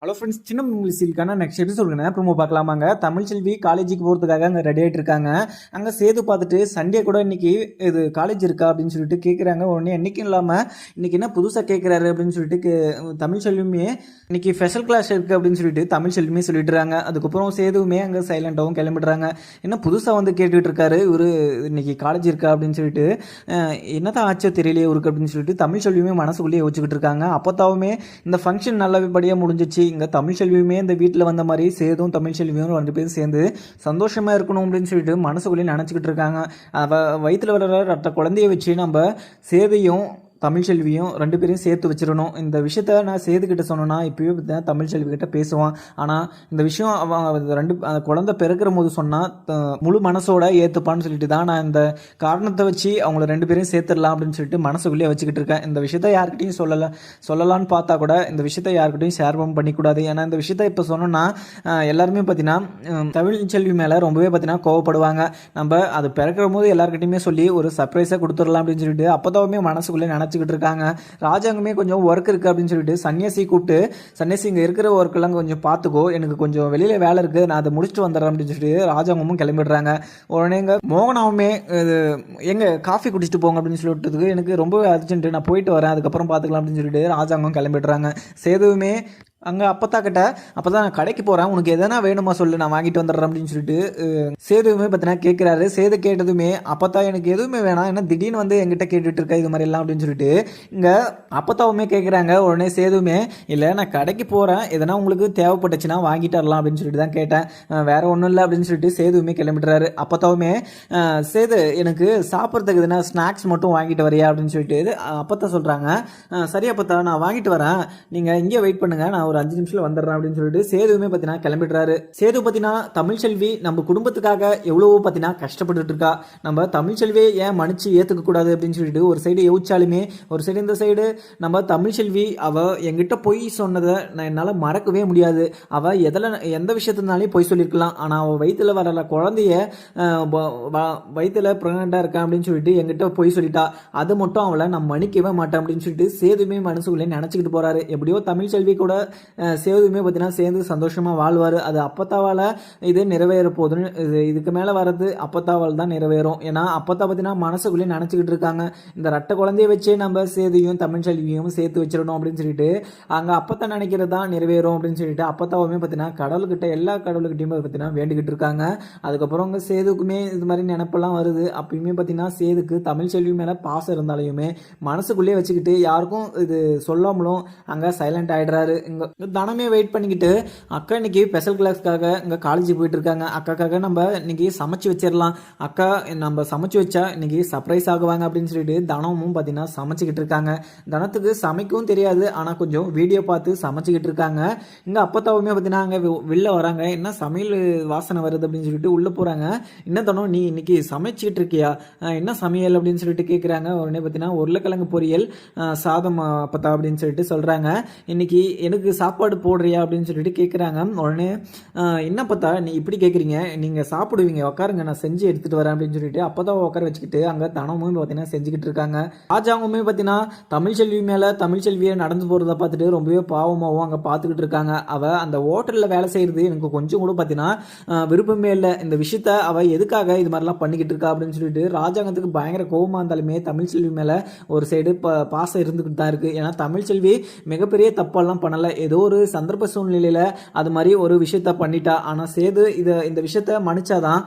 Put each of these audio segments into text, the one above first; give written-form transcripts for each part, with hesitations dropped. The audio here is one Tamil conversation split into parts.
ஹலோ ஃப்ரெண்ட்ஸ், சின்ன சீரிக்கான நெக்ஸ்ட் எபிசோடுங்க ப்ரோமோ பார்க்கலாமாங்க. தமிழ்ச்செல்வி காலேஜுக்கு போகிறதுக்காக அங்கே ரெடி ஆகிட்டு இருக்காங்க. அங்கே சேது பார்த்துட்டு சண்டே கூட இன்னைக்கு இது காலேஜ் இருக்கா அப்படின்னு சொல்லிட்டு கேட்குறாங்க. உடனே என்றைக்கும் இல்லாமல் இன்னைக்கு என்ன புதுசாக கேட்குறாரு அப்படின்னு சொல்லிட்டு தமிழ்ச்செல்வியுமே இன்னைக்கு ஸ்பெஷல் கிளாஸ் இருக்குது அப்படின்னு சொல்லிட்டு தமிழ்ச்செல்வியுமே சொல்லிட்டுறாங்க. அதுக்கப்புறம் சேதுவுமே அங்கே சைலண்டாகவும் கிளம்பிடுறாங்க. என்ன புதுசாக வந்து கேட்டுக்கிட்டு இருக்காரு இவர், இன்னைக்கு காலேஜ் இருக்கா அப்படின்னு சொல்லிட்டு என்னதான் ஆச்சோ தெரியலையே இவருக்கு அப்படின்னு சொல்லிட்டு தமிழ்ச்செல்வியுமே மனசுக்குள்ளேயே யோசிச்சுக்கிட்டு இருக்காங்க. அப்போத்தாவுமே இந்த ஃபங்க்ஷன் நல்லபடியாக முடிஞ்சிச்சு. இங்கே தமிழ்ச்செல்வியுமே இந்த வீட்டில் வந்த மாதிரி சேதும் தமிழ்ச்செல்வியும் 2 பேரும் சேர்ந்து சந்தோஷமாக இருக்கணும் அப்படின்னு சொல்லிட்டு மனசுக்குள்ளேயே நினச்சிக்கிட்டு இருக்காங்க. வயிற்றில் வளர ரத்த குழந்தைய வச்சு நம்ம சேதையும் தமிழ்ச்செல்வியும் 2 பேரையும் சேர்த்து வச்சிடணும். இந்த விஷயத்த நான் சேதுக்கிட்ட சொன்னேன்னா இப்போயே பார்த்தீங்கன்னா தமிழ்ச்செல்விக்கிட்ட பேசுவான். ஆனால் இந்த விஷயம் அவன் குழந்தை பிறக்கிற போது சொன்னால் முழு மனசோட ஏற்றுப்பான்னு சொல்லிட்டு தான் நான் இந்த காரணத்தை வச்சு அவங்கள 2 பேரையும் சேர்த்துடலாம் அப்படின்னு சொல்லிட்டு மனசுக்குள்ளேயே வச்சுக்கிட்டு இருக்கேன். இந்த விஷயத்த யார்கிட்டையும் சொல்லலான்னு பார்த்தா கூட இந்த விஷயத்த யார்கிட்டையும் ஷேர் பண்ணிக்கூடாது. ஏன்னா இந்த விஷயத்த இப்போ சொன்னோன்னா எல்லாருமே பார்த்தீங்கன்னா தமிழ்ச்செல்வி மேலே ரொம்பவே பார்த்தீங்கன்னா கோவப்படுவாங்க. நம்ம அது பிறக்கிற போது எல்லாருக்கிட்டையுமே சொல்லி ஒரு சர்ப்ரைஸாக கொடுத்துடலாம் அப்படின்னு சொல்லிட்டு அப்போதாவுமே மனசுக்குள்ளே நினச்சிக்கிட்டு இருக்காங்க. ராஜாங்கமே கொஞ்சம் ஒர்க் இருக்குது அப்படின்னு சொல்லிட்டு சன்னியாசி கூப்பிட்டு, சன்னியாசி இங்கே இருக்கிற ஒர்க்கெல்லாம் கொஞ்சம் பார்த்துக்கோ, எனக்கு கொஞ்சம் வெளியில் வேலை இருக்குது, நான் அதை முடிச்சுட்டு வந்துடுறேன் அப்படின்னு சொல்லிட்டு ராஜாங்கமும் கிளம்பிடுறாங்க. உடனே எங்கள் மோகனாவுமே எங்கே காஃபி குடிச்சிட்டு போங்க அப்படின்னு சொல்லிட்டு எனக்கு ரொம்ப அர்ஜென்ட்டு, நான் போயிட்டு வரேன், அதுக்கப்புறம் பார்த்துக்கலாம் அப்படின்னு சொல்லிட்டு ராஜாங்கம் கிளம்பிடுறாங்க. சேதுவுமே அங்கே அப்பத்தா கிட்ட அப்போதான் நான் கடைக்கு போகிறேன், உனக்கு எதனா வேணுமா சொல்லு, நான் வாங்கிட்டு வந்துடுறேன் அப்படின்னு சொல்லிட்டு சேதுவுமே பார்த்தீங்கன்னா கேட்குறாரு. சேது கேட்டதுமே அப்பத்தா எனக்கு எதுவுமே வேணாம், ஏன்னா திடீர்னு வந்து என்கிட்ட கேட்டுட்டு இருக்கா இது மாதிரி எல்லாம் அப்படின்னு சொல்லிட்டு இங்கே அப்பத்தாவுமே கேட்குறாங்க. உடனே சேதுவுமே இல்லை நான் கடைக்கு போகிறேன், எதனா உங்களுக்கு தேவைப்பட்டுச்சுன்னா வாங்கிட்டு வரலாம் அப்படின்னு சொல்லிட்டு தான் கேட்டேன், வேற ஒன்றும் இல்லை அப்படின்னு சொல்லிட்டு சேதுவுமே கிளம்பிடுறாரு. அப்பத்தாவுமே சேது எனக்கு சாப்பிட்றதுக்கு எதுனா ஸ்நாக்ஸ் மட்டும் வாங்கிட்டு வரையா அப்படின்னு சொல்லிட்டு அப்பத்தா சொல்கிறாங்க. சரி அப்பத்தா நான் வாங்கிட்டு வரேன், நீங்கள் இங்கே வெயிட் பண்ணுங்க, நான் ஒரு 5 நிமிஷத்துல வந்துடுறேன் அப்படின்னு சொல்லிட்டு சேதுவுமே பார்த்தீங்கன்னா கிளம்பிடுறாரு. சேது பார்த்தீங்கன்னா தமிழ்ச்செல்வி நம்ம குடும்பத்துக்காக எவ்வளவோ பார்த்தீங்கன்னா கஷ்டப்பட்டுட்டு இருக்கா, நம்ம தமிழ்ச்செல்வியை ஏன் மன்னிச்சு ஏற்றுக்க கூடாது அப்படின்னு சொல்லிட்டு ஒரு சைடு யோசிச்சாலுமே ஒரு சைடு இந்த சைடு நம்ம தமிழ்ச்செல்வி அவ என்கிட்ட பொய் சொன்னதை நான் என்னால் மறக்கவே முடியாது. அவ எந்த விஷயத்தினாலையும் பொய் சொல்லியிருக்கலாம், ஆனால் அவள் வயிற்றுல வர குழந்தைய வயிற்றுல ப்ரெக்னெண்ட்டாக இருக்கேன் அப்படின்னு சொல்லிட்டு என்கிட்ட பொய் சொல்லிட்டா, அது மட்டும் அவளை நான் மன்னிக்கவே மாட்டேன் அப்படின்னு சொல்லிட்டு சேதுமே மனசுக்குள்ளே நினச்சிக்கிட்டு போறாரு. எப்படியோ தமிழ்ச்செல்வி கூட சேதுமே பார்த்தீங்கன்னா சேர்ந்து சந்தோஷமாக வாழ்வார். அது அப்பத்தாவால் இது நிறைவேற போகுதுன்னு இதுக்கு மேலே வர்றது அப்பத்தாவால் தான் நிறைவேறும். ஏன்னா அப்பத்தா பார்த்தீங்கன்னா மனசுக்குள்ளேயே நினச்சிக்கிட்டு இருக்காங்க, இந்த ரெட்டை குழந்தைய வச்சே நம்ம சேதையும் தமிழ்ச்செல்வியும் சேர்த்து வச்சிடணும் அப்படின்னு சொல்லிட்டு அங்கே அப்பத்தா நினைக்கிறது தான் நிறைவேறும் அப்படின்னு சொல்லிட்டு அப்பத்தாவுமே பார்த்தீங்கன்னா கடவுள்கிட்ட எல்லா கடவுள்கிட்டையுமே பார்த்தீங்கன்னா வேண்டிக்கிட்டு இருக்காங்க. அதுக்கப்புறம் அங்கே சேதுக்குமே இது மாதிரி நினைப்பெல்லாம் வருது. அப்பயுமே பார்த்தீங்கன்னா சேதுக்கு தமிழ்ச்செல்வி மேலே பாசம் இருந்தாலையுமே மனசுக்குள்ளேயே வச்சுக்கிட்டு யாருக்கும் இது சொல்லாமலும் அங்கே சைலண்ட் ஆகிடுறாரு. இங்கே தனமே வெயிட் பண்ணிக்கிட்டு அக்கா இன்னைக்கு ஸ்பெஷல் கிளாஸ்க்காக இங்கே காலேஜுக்கு போயிட்டு இருக்காங்க, அக்காக்காக நம்ம இன்னைக்கு சமைச்சு வச்சிடலாம், அக்கா நம்ம சமைச்சு வச்சா இன்னைக்கு சர்ப்ரைஸ் ஆகுவாங்க அப்படின்னு சொல்லிட்டு தனமும் பார்த்தீங்கன்னா சமைச்சிக்கிட்டு இருக்காங்க. தனத்துக்கு சமைக்கவும் தெரியாது, ஆனால் கொஞ்சம் வீடியோ பார்த்து சமைச்சிக்கிட்டு இருக்காங்க. இங்கே அப்பத்தாவுமே பார்த்தீங்கன்னா அங்கே வெளில வராங்க, என்ன சமையல் வாசனை வருது அப்படின்னு சொல்லிட்டு உள்ளே போகிறாங்க. என்ன தனம் நீ இன்னைக்கு சமைச்சிக்கிட்டு இருக்கியா, என்ன சமையல் அப்படின்னு சொல்லிட்டு கேட்குறாங்க. உடனே பார்த்தீங்கன்னா உருளைக்கிழங்கு பொரியல் சாதம் அப்பத்தா அப்படின்னு சொல்லிட்டு சொல்கிறாங்க. இன்னைக்கு எனக்கு சாப்பாடு போடுறியா அப்படின்னு சொல்லிட்டு கேட்குறாங்க. உடனே என்ன பார்த்தா நீ இப்படி கேட்குறீங்க, நீங்கள் சாப்பிடுவீங்க, உட்காருங்க, நான் செஞ்சு எடுத்துகிட்டு வரேன் அப்படின்னு சொல்லிட்டு அப்போ தான் உட்கார வச்சுக்கிட்டு அங்கே தனமும் பார்த்தீங்கன்னா செஞ்சுக்கிட்டு இருக்காங்க. ராஜாங்கமே பார்த்தீங்கன்னா தமிழ்ச்செல்வி மேலே தமிழ்ச்செல்வியை நடந்து போகிறத பார்த்துட்டு ரொம்பவே பாவமாகவும் அங்கே பார்த்துக்கிட்டு இருக்காங்க. அவள் அந்த ஹோட்டலில் வேலை செய்கிறது எனக்கு கொஞ்சம் கூட பார்த்தீங்கன்னா விருப்பமே இல்லை, இந்த விஷயத்த அவள் எதுக்காக இது மாதிரிலாம் பண்ணிக்கிட்டு இருக்கா அப்படின்னு சொல்லிட்டு ராஜாங்கத்துக்கு பயங்கர கோபமாக இருந்தாலுமே தமிழ்ச்செல்வி மேலே ஒரு சைடு பாசம் இருந்துக்கிட்டு தான் இருக்குது. ஏன்னா தமிழ்ச்செல்வி மிகப்பெரிய தப்பெல்லாம் பண்ணலை, ஏதோ ஒரு சந்தர்ப்ப சூழ்நிலையில் அது மாதிரி ஒரு விஷயத்த பண்ணிட்டா. ஆனால் சேது இந்த விஷயத்த மன்னிச்சாதான்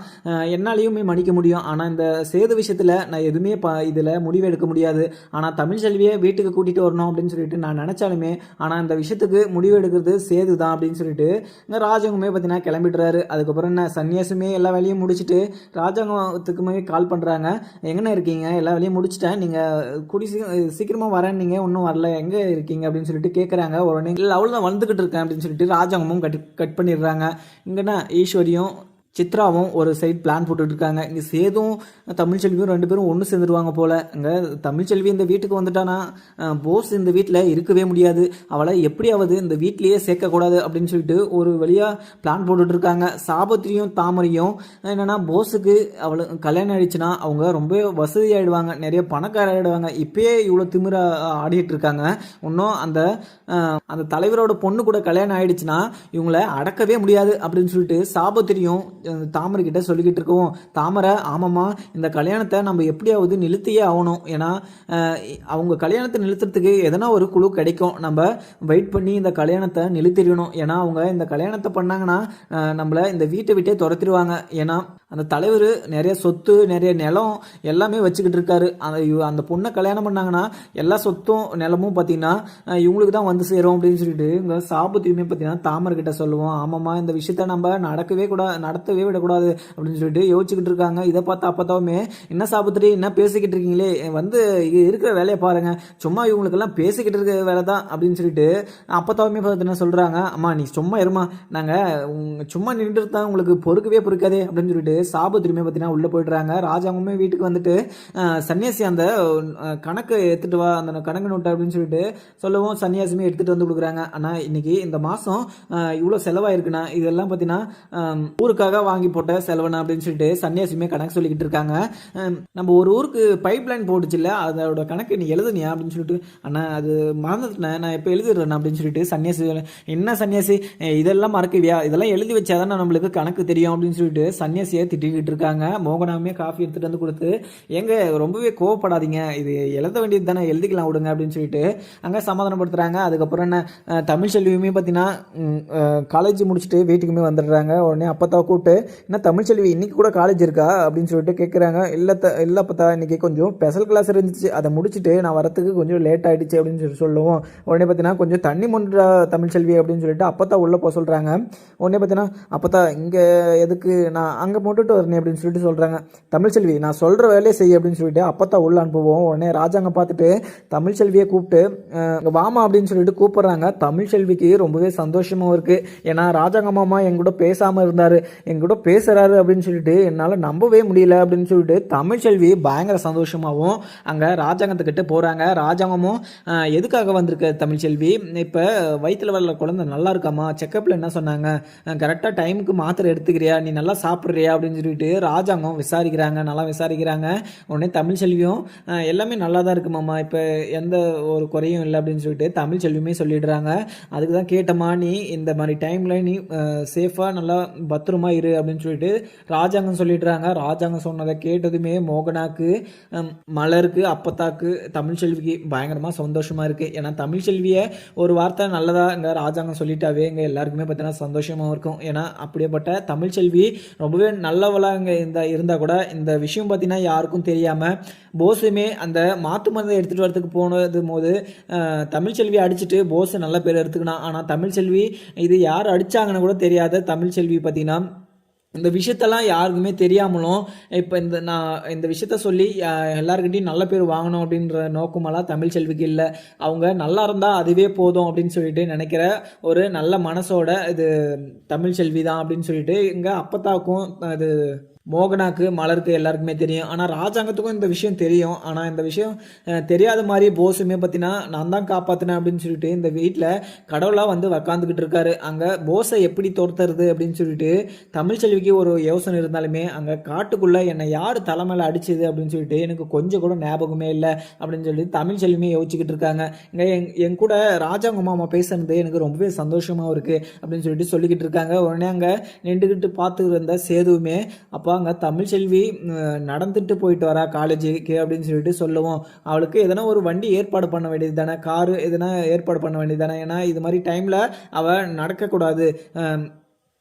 என்னாலையுமே மன்னிக்க முடியும். ஆனால் இந்த சேது விஷயத்தில் நான் எதுவுமே இதில் முடிவு எடுக்க முடியாது. ஆனால் தமிழ்ச்செல்வியை வீட்டுக்கு கூட்டிகிட்டு வரணும் அப்படின்னு சொல்லிட்டு நான் நினச்சாலுமே ஆனால் இந்த விஷயத்துக்கு முடிவு எடுக்கிறது சேது தான் அப்படின்னு சொல்லிட்டு இந்த ராஜாங்கமே பார்த்தீங்கன்னா கிளம்பிடுறாரு. அதுக்கப்புறம் என்ன சன்னியாசமே எல்லா வேலையும் முடிச்சுட்டு ராஜாங்கத்துக்குமே கால் பண்ணுறாங்க. எங்கே இருக்கீங்க, எல்லா வேலையும் முடிச்சுட்டேன், நீங்கள் சீக்கிரமாக வரேன், நீங்கள் ஒன்றும் வரல, எங்கே இருக்கீங்க அப்படின்னு சொல்லிட்டு கேட்குறாங்க. உடனே இல்லை அவள் தான் வந்துக்கிட்டு இருக்கேன் அப்படின்னு சொல்லிட்டு ராஜாங்கமும் கட் பண்ணிடுறாங்க. இங்கன்னா ஈஸ்வரியும் சித்ராவும் ஒரு சைட் பிளான் போட்டுட்டு இருக்காங்க. இங்கே சேதும் தமிழ்ச்செல்வியும் 2 பேரும் ஒன்று சேர்ந்துருவாங்க போல. அங்கே தமிழ்ச்செல்வி இந்த வீட்டுக்கு வந்துட்டானா போஸ் இந்த வீட்டில் இருக்கவே முடியாது, அவளை எப்படியாவது இந்த வீட்லேயே சேர்க்கக்கூடாது அப்படின்னு சொல்லிட்டு ஒரு வழியாக பிளான் போட்டுட்டு இருக்காங்க. சாபத்திரியும் தாமரையும் என்னென்னா போஸுக்கு அவளை கல்யாணம் ஆயிடுச்சுன்னா அவங்க ரொம்ப வசதி ஆகிடுவாங்க, நிறைய பணக்கார ஆகிடுவாங்க. இப்பயே இவ்வளோ திமிர ஆடிட்டு இருக்காங்க. இன்னும் அந்த தலைவரோட பொண்ணு கூட கல்யாணம் ஆயிடுச்சுன்னா இவங்களை அடக்கவே முடியாது அப்படின்னு சொல்லிட்டு சாபத்திரியும் தாமரை கிட்ட சொல்லிக்கிட்டு இருக்கவும், தாமரை ஆமாம்மா இந்த கல்யாணத்தை நம்ம எப்படியாவது நிறுத்தியே ஆகணும், ஏன்னா அவங்க கல்யாணத்தை நிறுத்துறதுக்கு எதனா ஒரு குழு கிடைக்கும், நம்ம வெயிட் பண்ணி இந்த கல்யாணத்தை நிறுத்திடணும். ஏன்னா அவங்க இந்த கல்யாணத்தை பண்ணாங்கன்னா நம்மளை இந்த வீட்டை விட்டே துரத்திடுவாங்க. ஏன்னா அந்த தலைவர் நிறைய சொத்து நிறைய நிலம் எல்லாமே வச்சுக்கிட்டு இருக்காரு. அந்த பொண்ணை கல்யாணம் பண்ணாங்கன்னா எல்லா சொத்தும் நிலமும் பார்த்தீங்கன்னா இவங்களுக்கு தான் வந்து சேரும் அப்படின்னு சொல்லிட்டு இங்கே சாபத்தையுமே பார்த்தீங்கன்னா தாமரை கிட்ட சொல்லுவோம். ஆமாம்மா இந்த விஷயத்த நம்ம நடத்தவே விடக்கூடாது அப்படின்னு சொல்லிட்டு யோசிச்சுக்கிட்டு இருக்காங்க. இதை பார்த்து அப்பத்தாவுமே என்ன சாபத்திரி என்ன பேசிக்கிட்டு இருக்கீங்களே, வந்து இருக்கிற வேலையை பாருங்க, சும்மா இவங்களுக்கெல்லாம் பேசிக்கிட்டு இருக்க வேலை தான் அப்படின்னு சொல்லிட்டு அப்பத்தாவுமே பார்த்தீங்கன்னா சொல்கிறாங்க. அம்மா நீ சும்மா இருமா, நாங்கள் சும்மா நின்றுட்டு தான் உங்களுக்கு பொறுக்கவே பொறுக்காதே அப்படின்னு சொல்லிட்டு சாபத்திரியுமே பார்த்தீங்கன்னா உள்ளே போயிடுறாங்க. ராஜாங்கமே வீட்டுக்கு வந்துட்டு சன்னியாசி அந்த கணக்கு எடுத்துட்டு வா, அந்த கணக்கு நோட்டு அப்படின்னு சொல்லிட்டு சொல்லவும் சன்னியாசியுமே எடுத்துட்டு வந்து கொடுக்குறாங்க. ஆனால் இன்னைக்கு இந்த மாதம் இவ்வளோ செலவாயிருக்குண்ணா, இதெல்லாம் பார்த்தீங்கன்னா ஊருக்காக வாங்கி போட்ட செலவுனா அப்படின்னு சொல்லிட்டு சன்னியாசியுமே கணக்கு சொல்லிக்கிட்டு இருக்காங்க. நம்ம ஒரு ஊருக்கு பைப் லைன் போட்டுச்சு இல்லை, அதோட கணக்கு நீ எழுதுனியா அப்படின்னு சொல்லிட்டு, ஆனால் அது மறந்துட்டேன் நான் இப்போ எழுதிடுறேன் அப்படின்னு சொல்லிட்டு சன்னியாசி, என்ன சன்னியாசி இதெல்லாம் மறக்கவியா, இதெல்லாம் எழுதி வச்சாதான் நம்மளுக்கு கணக்கு தெரியும் அப்படின்னு சொல்லிட்டு சன்னியாசியை திட்டிக்கிட்டு இருக்காங்க. மோகனாமே காஃபி எடுத்துட்டு வந்து கொடுத்து, எங்க ரொம்பவே கோவப்படாதீங்க, இது எழுத வேண்டியது தானே, எழுதிக்கலாம் விடுங்க அப்படின்னு சொல்லிட்டு அங்கே சமாதானப்படுத்துறாங்க. அதுக்கப்புறம் என்ன தமிழ்ச்செல்வியுமே பார்த்தீங்கன்னா காலேஜ் முடிச்சுட்டு வீட்டுக்குமே வந்துடுறாங்க. உடனே அப்பத்தாவை கூப்பிட்டு, என்ன தமிழ்ச்செல்வி இன்னைக்கு கூட காலேஜ் இருக்கா அப்படின்னு சொல்லிட்டு கேட்குறாங்க. இல்லை அப்பத்தா இன்னைக்கு கொஞ்சம் ஸ்பெஷல் கிளாஸ் இருந்துச்சு, அதை முடிச்சுட்டு நான் வரத்துக்கு கொஞ்சம் லேட் ஆகிடுச்சு அப்படின்னு சொல்லி சொல்லுவோம். உடனே பார்த்தீங்கன்னா கொஞ்சம் தண்ணி மொண்டா தமிழ்ச்செல்வி அப்படின்னு சொல்லிட்டு அப்பத்தா உள்ளே போக சொல்கிறாங்க. உடனே பார்த்தீங்கன்னா அப்பத்தா இங்கே எதுக்கு, நான் அங்கே போட்டுட்டு வரணும் அப்படின்னு சொல்லிட்டு சொல்கிறாங்க. தமிழ்ச்செல்வி நான் சொல்கிற வேலையை செய்ய அப்படின்னு சொல்லிட்டு அப்பத்தா உள்ள அனுப்புவோம். உடனே ராஜாங்க பார்த்துட்டு தமிழ்ச்செல்வியை கூப்பிட்டு வாமா அப்படின்னு சொல்லிட்டு கூப்பிட்றாங்க. தமிழ்ச்செல்விக்கு ரொம்பவே சந்தோஷமும் இருக்குது. ஏன்னா ராஜாங்க மாமா எங்கூட பேசாமல் இருந்தார், எங்கூட பேசுகிறாரு அப்படின்னு சொல்லிட்டு என்னால் நம்பவே முடியல அப்படின்னு சொல்லிட்டு தமிழ்ச்செல்வி பயங்கர சந்தோஷமாகவும் அங்கே ராஜாங்கத்துக்கிட்ட போகிறாங்க. ராஜாங்கமும் எதுக்காக வந்திருக்க தமிழ்ச்செல்வி, இப்போ வயிற்றில் வர குழந்தை நல்லா இருக்காமா, செக்கப்பில் என்ன சொன்னாங்க, கரெக்டாக டைமுக்கு மாத்திரை எடுத்துக்கிறியா, நீ நல்லா சாப்பிட்றியா அப்படின்னு சொல்லிட்டு ராஜாங்கம் விசாரிக்கிறாங்க, நல்லா விசாரிக்கிறாங்க. உடனே தமிழ்ச்செல்வியும் எல்லாமே நல்லா தான் இருக்குமாம்மா, இப்போ எந்த ஒரு குறையும் இல்லை அப்படின்னு சொல்லிட்டு தமிழ்ச்செல்வியுமே சொல்லிடுறாங்க. அதுக்கு தான் கேட்டம்மா, நீ இந்த மாதிரி டைமில் நீ சேஃபாக நல்லா பத்திரமா இரு அப்படின்னு சொல்லிட்டு ராஜாங்கம் சொல்லிடுறாங்க. ராஜாங்கம் சொன்னதை கேட்டதுமே மோகனாக்கு, மலருக்கு, அப்பத்தாக்கு, தமிழ்ச்செல்விக்கு பயங்கரமாக சந்தோஷமாக இருக்குது. ஏன்னா தமிழ்ச்செல்வியை ஒரு வார்த்தை நல்லதாக இங்கே ராஜாங்கம் சொல்லிட்டாவே இங்கே எல்லாருக்குமே பார்த்தீங்கன்னா சந்தோஷமாக இருக்கும். ஏன்னா அப்படியேப்பட்ட தமிழ்ச்செல்வி ரொம்பவே நல்லவளாக இங்கே இருந்தால் கூட இந்த விஷயம் பார்த்தீங்கன்னா யாருக்கும் தெரியாமல் போஸுமே அந்த மாற்று மருந்தை எடுத்துகிட்டு வரதுக்கு போது தமிழ்ச்செல்வி அடிச்சுட்டு போஸ் நல்ல பேர் எடுத்துக்கினான். ஆனால் தமிழ்ச்செல்வி இது யார் அடித்தாங்கன்னு கூட தெரியாத தமிழ்ச்செல்வி பார்த்தீங்கன்னா இந்த விஷயத்தெல்லாம் யாருக்குமே தெரியாமலும் இப்போ நான் இந்த விஷயத்த சொல்லி எல்லாருக்கிட்டையும் நல்ல பேர் வாங்கணும் அப்படின்ற நோக்கமெல்லாம் தமிழ்ச்செல்விக்கு இல்லை. அவங்க நல்லா இருந்தால் அதுவே போதும் அப்படின்னு சொல்லிட்டு நினைக்கிற ஒரு நல்ல மனசோட இது தமிழ்ச்செல்வி தான் அப்படின்னு சொல்லிட்டு இங்கே அப்பத்தாக்கும் இது மோகனாக்கு, மலருக்கு எல்லாருக்குமே தெரியும். ஆனால் ராஜாங்கத்துக்கும் இந்த விஷயம் தெரியும். ஆனால் இந்த விஷயம் தெரியாத மாதிரி போஸுமே பார்த்தீங்கன்னா நான் தான் காப்பாற்றினேன் அப்படின்னு சொல்லிட்டு இந்த வீட்டில் கடவுளாக வந்து உக்காந்துக்கிட்டு இருக்காரு. அங்கே போஸை எப்படி துரத்துறது அப்படின்னு சொல்லிட்டு தமிழ்ச்செல்விக்கு ஒரு யோசனை இருந்தாலுமே அங்கே காட்டுக்குள்ளே என்னை யார் தலைமையில் அடிச்சுது அப்படின்னு சொல்லிட்டு எனக்கு கொஞ்சம் கூட ஞாபகமே இல்லை அப்படின்னு சொல்லிட்டு தமிழ்ச்செல்வியுமே யோசிச்சுக்கிட்டு இருக்காங்க. இங்கே என் கூட ராஜாங்க மாமா பேசுனது எனக்கு ரொம்பவே சந்தோஷமாக இருக்குது அப்படின்னு சொல்லிட்டு சொல்லிக்கிட்டு இருக்காங்க. உடனே அங்கே நின்றுக்கிட்டு பார்த்து இருந்த சேதுவுமே, அப்போ அங்கே தமிழ்ச்செல்வி நடந்துட்டு போயிட்டு வரா காலேஜுக்கு அப்படின்னு சொல்லிட்டு சொல்லுவோம். அவளுக்கு எதனா ஒரு வண்டி ஏற்பாடு பண்ண வேண்டியது தானே, காரு எதனா ஏற்பாடு பண்ண வேண்டியது தானே, ஏன்னா இது மாதிரி டைமில் அவள் நடக்கக்கூடாது,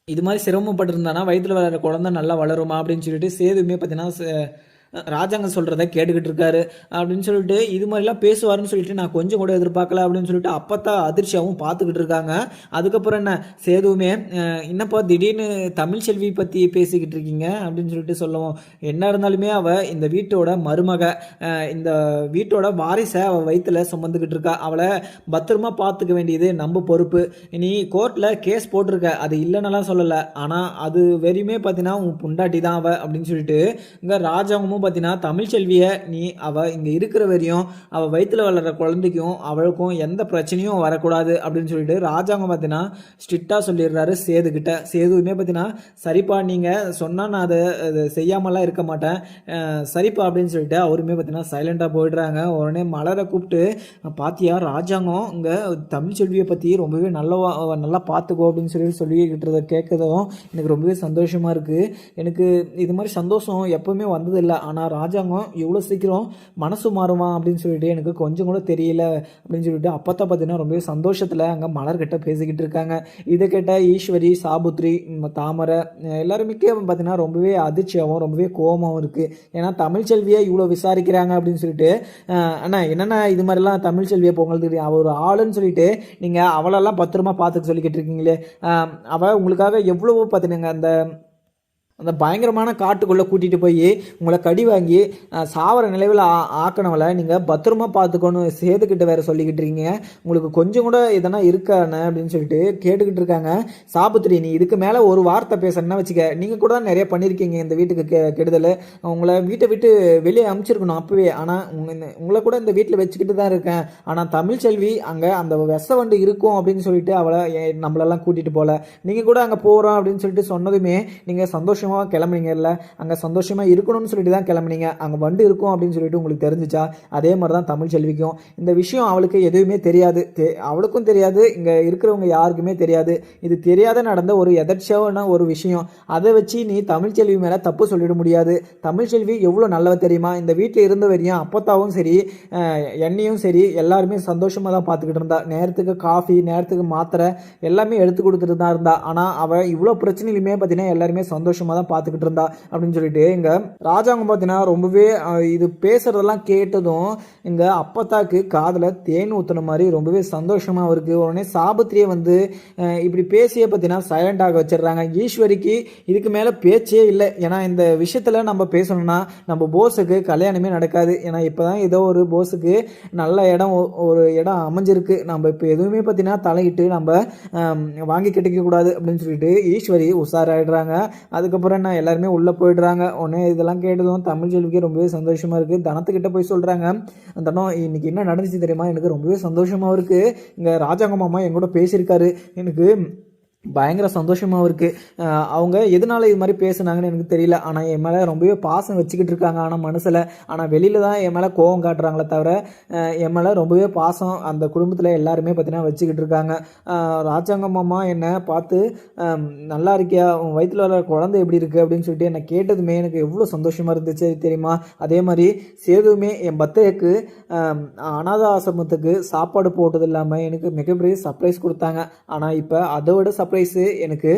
இது மாதிரி சிரமப்பட்டிருந்தானா வயிற்றில் வளர குழந்தை நல்லா வளருமா அப்படின்னு சொல்லிட்டு சேதுமே பார்த்தீங்கன்னா ராஜாங்க சொல்கிறத கேட்டுக்கிட்டு இருக்காரு அப்படின்னு சொல்லிட்டு இது மாதிரிலாம் பேசுவாருன்னு சொல்லிட்டு நான் கொஞ்சம் கூட எதிர்பார்க்கல அப்படின்னு சொல்லிட்டு அப்பத்தான் அதிர்ச்சியாகவும் பார்த்துக்கிட்டு இருக்காங்க. அதுக்கப்புறம் என்ன சேதுவுமே என்னப்பா திடீர்னு தமிழ் செல்வி பற்றி பேசிக்கிட்டு இருக்கீங்க அப்படின்னு சொல்லிட்டு சொல்லவும், என்ன இருந்தாலுமே அவள் இந்த வீட்டோட மருமக, இந்த வீட்டோட வாரிசை அவள் வயிற்றுல சுமந்துக்கிட்டு இருக்கா. அவளை பத்திரமா பார்த்துக்க வேண்டியது நம்ம பொறுப்பு. நீ கோர்ட்டில் கேஸ் போட்டிருக்க, அது இல்லைன்னெல்லாம் சொல்லலை, ஆனால் அது வெறியுமே பார்த்தீங்கன்னா உன் பொண்டாட்டி தான் அவள் அப்படின்னு சொல்லிட்டு இங்கே ராஜாங்கமும் பார்த்தீங்கன்னா தமிழ்ச்செல்வியை நீ அவள் இங்கே இருக்கிற வரையும் அவள் வயிற்றில் வளர்கிற குழந்தைக்கும் அவளுக்கும் எந்த பிரச்சனையும் வரக்கூடாது அப்படின்னு சொல்லிட்டு ராஜாங்கம் பார்த்தீங்கன்னா ஸ்ட்ரிக்டாக சொல்லிடுறாரு சேதுக்கிட்ட. சேதுவுமே பார்த்தீங்கன்னா சரிப்பா நீங்கள் சொன்னால் நான் அதை செய்யாமலாம் இருக்க மாட்டேன், சரிப்பா அப்படின்னு சொல்லிட்டு அவருமே பார்த்தீங்கன்னா சைலண்டாக போயிடுறாங்க. உடனே மலரை கூப்பிட்டு பாத்தியா ராஜாங்கம் இங்கே தமிழ்ச்செல்வியை பற்றி ரொம்பவே நல்லா பார்த்துக்கோ அப்படின்னு சொல்லிக்கிட்டு கேட்குறதும் எனக்கு ரொம்பவே சந்தோஷமாக இருக்குது. எனக்கு இது மாதிரி சந்தோஷம் எப்போவுமே வந்ததில்லை, ஆனால் ராஜாங்கம் இவ்வளோ சீக்கிரம் மனசு மாறுவான் அப்படின்னு சொல்லிட்டு எனக்கு கொஞ்சம் கூட தெரியல அப்படின்னு சொல்லிட்டு அப்பத்தான் பார்த்தீங்கன்னா ரொம்பவே சந்தோஷத்தில் அங்கே மலர்கிட்ட பேசிக்கிட்டு இருக்காங்க. இதை கேட்ட ஈஸ்வரி, சாபுத்ரி, தாமரை எல்லாருமே பார்த்தீங்கன்னா ரொம்பவே அதிர்ச்சியாகவும் ரொம்பவே கோபமாகவும் இருக்குது. ஏன்னா தமிழ்ச்செல்வியை இவ்வளோ விசாரிக்கிறாங்க அப்படின்னு சொல்லிட்டு அண்ணா என்னென்ன இது மாதிரிலாம் தமிழ்ச்செல்வியை பொங்கல் அவள் ஒரு ஆளுன்னு சொல்லிட்டு நீங்கள் அவளெல்லாம் பத்திரமா பார்த்துக்க சொல்லிக்கிட்டு இருக்கீங்களே, அவள் உங்களுக்காக எவ்வளவோ பார்த்துனுங்க அந்த பயங்கரமான காட்டுக்குள்ளே கூட்டிகிட்டு போய் உங்களை கடி வாங்கி சாவர நிலைவில் ஆக்கினவளை நீங்கள் பத்திரமா பார்த்துக்கணும் சேதுக்கிட்ட வேறு சொல்லிக்கிட்டு இருக்கீங்க, உங்களுக்கு கொஞ்சம் கூட இதனா இருக்கானே அப்படின்னு சொல்லிட்டு கேட்டுக்கிட்டு இருக்காங்க. சாபுத்திரி நீ இதுக்கு மேலே ஒரு வார்த்தை பேசணும்னா வச்சுக்க, நீங்கள் கூட தான் நிறைய பண்ணியிருக்கீங்க இந்த வீட்டுக்கு கெடுதல், உங்களை வீட்டை விட்டு வெளியே அனுப்பிச்சிருக்கணும் அப்போவே, ஆனால் உங்களை கூட இந்த வீட்டில் வச்சுக்கிட்டு தான் இருக்கேன், ஆனால் தமிழ்ச்செல்வி அங்கே அந்த விஷ வண்டு இருக்கும் அப்படின்னு சொல்லிட்டு அவளை நம்மளெல்லாம் கூட்டிகிட்டு போகல, நீங்கள் கூட அங்கே போகிறோம் அப்படின்னு சொல்லிட்டு சொன்னதுமே நீங்கள் சந்தோஷமாக கிளம்புனீங்கல்ல, அங்கே சந்தோஷமாக இருக்கணும்னு சொல்லிட்டு தான் கிளம்புனீங்க, அங்கே வண்டு இருக்கும் அப்படின்னு சொல்லிட்டு உங்களுக்கு தெரிஞ்சிச்சா? அதே மாதிரி தான் தமிழ்ச்செல்விக்கும் இந்த விஷயம் அவளுக்கு எதுவுமே தெரியாது, அவளுக்கும் தெரியாது, இங்கே இருக்கிறவங்க யாருக்குமே தெரியாது, இது தெரியாத நடந்த ஒரு எதர்ச்சியான ஒரு விஷயம், அதை வச்சு நீ தமிழ்ச்செல்வி மேலே தப்பு சொல்லிட முடியாது. தமிழ்ச்செல்வி எவ்வளோ நல்லவ தெரியுமா, இந்த வீட்டில் இருந்த வரையும் அப்பத்தாவும் சரி என்னையும் சரி எல்லாருமே சந்தோஷமாக தான் பார்த்துக்கிட்டு இருந்தா, நேரத்துக்கு காஃபி நேரத்துக்கு மாத்திரை எல்லாமே எடுத்து கொடுத்துட்டு தான் இருந்தா, ஆனால் அவள் இவ்வளோ பிரச்சனையிலுமே பார்த்தீங்கன்னா எல்லாருமே சந்தோஷமாக தான் பார்த்துக்கிட்டு இருந்தா அப்படின்னு சொல்லிட்டு இங்க ராஜாங்கம் பார்த்தீங்கன்னா ரொம்பவே இது பேசுறதெல்லாம் கேட்டதும் இங்க அப்பத்தாக்கு காதுல தேன் ஊத்துன மாதிரி ரொம்பவே சந்தோஷமா இருக்கு. உடனே சாபத்திரியை வந்து இப்படி பேசிய பார்த்தீங்கன்னா சைலண்டாக வச்சிடுறாங்க. ஈஸ்வரிக்கு இதுக்கு மேல பேச்சே இல்லை, ஏன்னா இந்த விஷயத்துல நம்ம பேசணும்னா நம்ம போஸுக்கு கல்யாணமே நடக்காது, ஏன்னா இப்பதான் ஏதோ ஒரு போஸுக்கு நல்ல ஒரு இடம் அமைஞ்சிருக்கு, நம்ம இப்போ எதுவுமே பார்த்தீங்கன்னா தலையிட்டு நம்ம வாங்கி கிடைக்க கூடாது அப்படின்னு சொல்லிட்டு ஈஸ்வரி உஷாராயிடுறாங்க. அதுக்கப்புறம் என்ன எல்லாருமே உள்ளே போயிடுறாங்க. உடனே இதெல்லாம் கேட்டதும் தமிழ்ச்செல்விக்கு ரொம்பவே சந்தோஷமாக இருக்குது. தனத்துக்கிட்ட போய் சொல்கிறாங்க, தனம் இன்னைக்கு என்ன நடந்துச்சு தெரியுமா, எனக்கு ரொம்பவே சந்தோஷமாக இருக்குது, இங்கே ராஜாங்க மாமா எங்கூட பேசியிருக்காரு, எனக்கு பயங்கர சந்தோஷமாகவும் இருக்குது, அவங்க எதனால இது மாதிரி பேசுனாங்கன்னு எனக்கு தெரியல, ஆனால் என் மேலே ரொம்பவே பாசம் வச்சுக்கிட்டு இருக்காங்க, ஆனால் மனசில், ஆனால் வெளியில் தான் என் மேலே கோவம் காட்டுறாங்களே தவிர என் மேலே ரொம்பவே பாசம் அந்த குடும்பத்தில் எல்லாருமே பார்த்தீங்கன்னா வச்சுக்கிட்டு இருக்காங்க. ராஜாங்க மாமா என்னை பார்த்து நல்லா இருக்கியா, உன் வயிற்றில் வர குழந்தை எப்படி இருக்குது அப்படின்னு சொல்லிட்டு என்னை கேட்டதுமே எனக்கு எவ்வளோ சந்தோஷமாக இருந்துச்சு தெரியுமா. அதே மாதிரி சேதுவுமே என் பர்த்டேக்கு அனாத ஆசிரமத்துக்கு சாப்பாடு போட்டது இல்லாமல் எனக்கு மிகப்பெரிய சர்ப்ரைஸ் கொடுத்தாங்க, ஆனால் இப்போ அதோட சர்ப்ரைஸ் எனக்கு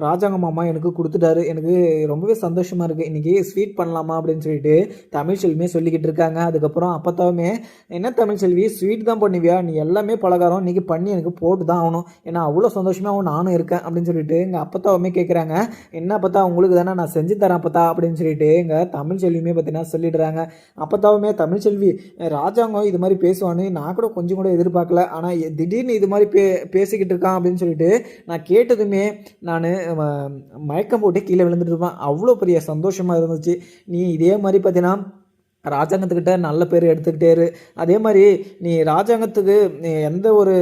ராஜாங்க மாமா எனக்கு கொடுத்துட்டாரு, எனக்கு ரொம்பவே சந்தோஷமா இருக்கு, இன்னைக்கு ஸ்வீட் பண்ணலாமா அப்படின்னு சொல்லிட்டு தமிழ்ச்செல்வியே சொல்லிக்கிட்டு இருக்காங்க. அதுக்கப்புறம் அப்பத்தாவுமே என்ன தமிழ்ச்செல்வி ஸ்வீட் தான் பண்ணுவியா, நீ எல்லாமே பலகாரம் இன்னைக்கு பண்ணி எனக்கு போட்டு தான் ஆகணும், ஏன்னா அவ்வளோ சந்தோஷமாகவும் நானும் இருக்கேன் அப்படின்னு சொல்லிட்டு எங்கள் அப்பத்தாவுமே கேட்குறாங்க. என்ன அப்பத்தா உங்களுக்கு தானே நான் செஞ்சு தரேன் அப்பத்தா அப்படின்னு சொல்லிட்டு எங்கள் தமிழ்ச்செல்வியுமே பார்த்தீங்கன்னா சொல்லிடுறாங்க. அப்பத்தாவுமே தமிழ்ச்செல்வி ராஜாங்கம் இது மாதிரி பேசுவான்னு நான் கூட கொஞ்சம் கூட எதிர்பார்க்கல, ஆனால் திடீர்னு இது மாதிரி பேசிக்கிட்டு இருக்கான் அப்படின்னு சொல்லிட்டு நான் கேட்டதுமே நான் மயக்கம் போட்டு கீழே விழுந்துட்டு இருப்பேன், அவ்வளோ பெரிய சந்தோஷமாக இருந்துச்சு. நீ இதே மாதிரி பார்த்தீங்கன்னா ராஜாங்கத்துக்கிட்ட நல்ல பேர் எடுத்துக்கிட்டே இரு, அதே மாதிரி நீ ராஜாங்கத்துக்கு எந்த ஒரு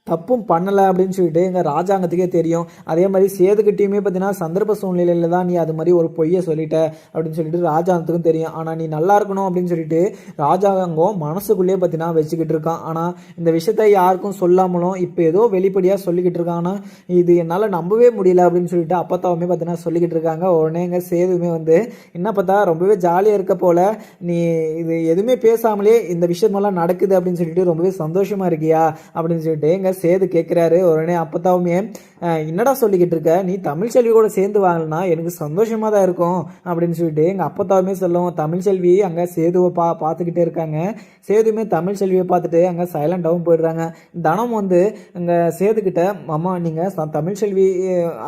தப்பும் பண்ணலை அப்படின்னு சொல்லிட்டு எங்கள் ராஜாங்கத்துக்கே தெரியும். அதே மாதிரி சேதுக்கிட்டையுமே பார்த்தீங்கன்னா சந்தர்ப்ப சூழ்நிலையில் தான் நீ அது மாதிரி ஒரு பொய்யை சொல்லிட்ட அப்படின்னு சொல்லிட்டு ராஜாங்கத்துக்கும் தெரியும். ஆனால் நீ நல்லா இருக்கணும் அப்படின்னு சொல்லிட்டு ராஜாங்கம் மனசுக்குள்ளேயே பார்த்தீங்கன்னா வச்சுக்கிட்டு இருக்கான். ஆனால் இந்த விஷயத்த யாருக்கும் சொல்லாமலும் இப்போ ஏதோ வெளிப்படையாக சொல்லிக்கிட்டு இருக்கான். ஆனால் இது என்னால் நம்பவே முடியல அப்படின்னு சொல்லிட்டு அப்பத்தாவுமே பார்த்தீங்கன்னா சொல்லிக்கிட்டு இருக்காங்க. உடனே எங்கள் சேதுமே வந்து என்ன பார்த்தா ரொம்பவே ஜாலியாக இருக்க போல், நீ இது எதுவுமே பேசாமலே இந்த விஷயமெல்லாம் நடக்குது அப்படின்னு சொல்லிட்டு ரொம்பவே சந்தோஷமாக இருக்கியா அப்படின்னு சொல்லிட்டு எங்கள் சேது கேட்குறாரு. உடனே அப்பத்தாவுமே என்னடா சொல்லிக்கிட்டு இருக்க, நீ தமிழ்ச்செல்வி கூட சேர்ந்து வாங்கினா எனக்கு சந்தோஷமாக தான் இருக்கும் அப்படின்னு சொல்லிட்டு எங்கள் அப்பத்தாவுமே சொல்லுவோம். தமிழ்ச்செல்வி அங்கே சேதுவை பார்த்துக்கிட்டே இருக்காங்க. சேதுமே தமிழ்ச்செல்வியை பார்த்துட்டு அங்கே சைலண்டாகவும் போயிடுறாங்க. தனம் வந்து அங்கே சேதுக்கிட்ட, மாமா நீங்கள் தமிழ்ச்செல்வி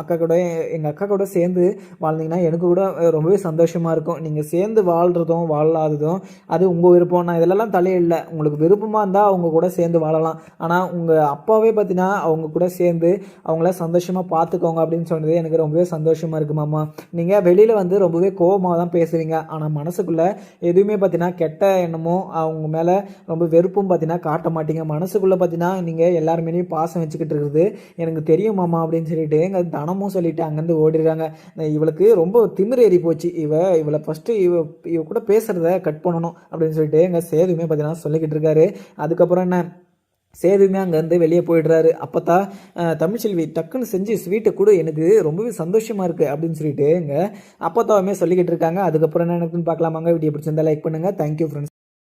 அக்கா கூட எங்கள் அக்கா கூட சேர்ந்து வாழ்ந்தீங்கன்னா எனக்கு கூட ரொம்பவே சந்தோஷமாக இருக்கும். நீங்கள் சேர்ந்து வாழ்கிறதும் வாழாததும் அது உங்கள் விருப்பம். நான் இதிலெல்லாம் தலையிடல. உங்களுக்கு விருப்பமாக இருந்தால் அவங்க கூட சேர்ந்து வாழலாம். ஆனால் உங்கள் அப்பாவே பார்த்தீங்கன்னா அவங்க கூட சேர்ந்து அவங்கள சந்தோஷமாக பார்த்துக்கோங்க அப்படின்னு சொன்னது எனக்கு ரொம்பவே சந்தோஷமாக இருக்குது மாமா. நீங்கள் வெளியில் வந்து ரொம்பவே கோபமாக தான் பேசுவீங்க. ஆனால் மனசுக்குள்ளே எதுவுமே பார்த்தீங்கன்னா கெட்ட எண்ணமோ அவங்க மேலே ரொம்ப வெறுப்பும் பார்த்தீங்கன்னா காட்ட மாட்டீங்க. மனசுக்குள்ளே பார்த்தீங்கன்னா நீங்கள் எல்லாருமேலேயும் பாசம் வச்சுக்கிட்டு இருக்குது எனக்கு தெரியும் மாமா அப்படின்னு சொல்லிட்டு எங்கள் தனமும் சொல்லிட்டு அங்கேருந்து ஓடிடுறாங்க. இவளுக்கு ரொம்ப திமிர் ஏறி போச்சு. இவளை ஃபஸ்ட்டு இவ கூட பேசுகிறத கட் பண்ணணும் அப்படின்னு சொல்லிட்டு எங்கள் சேதுமே பார்த்தீங்கன்னா சொல்லிக்கிட்டு இருக்காரு. அதுக்கப்புறம் என்ன, சேதுமே அங்கேருந்து வெளியே போயிடுறாரு. அப்போதான் தமிழ்ச்செல்வி டக்குன்னு செஞ்சு ஸ்வீட்டை கூட எனக்கு ரொம்பவே சந்தோஷமாக இருக்குது அப்படின்னு சொல்லிட்டு எங்கள் அப்போத்தாவுமே சொல்லிக்கிட்டு இருக்காங்க. அதுக்கப்புறம் என்ன எனக்குன்னு பார்க்கலாமாங்க. வீடியோ பிடிச்சிருந்தா லைக் பண்ணுங்கள். Thank you friends.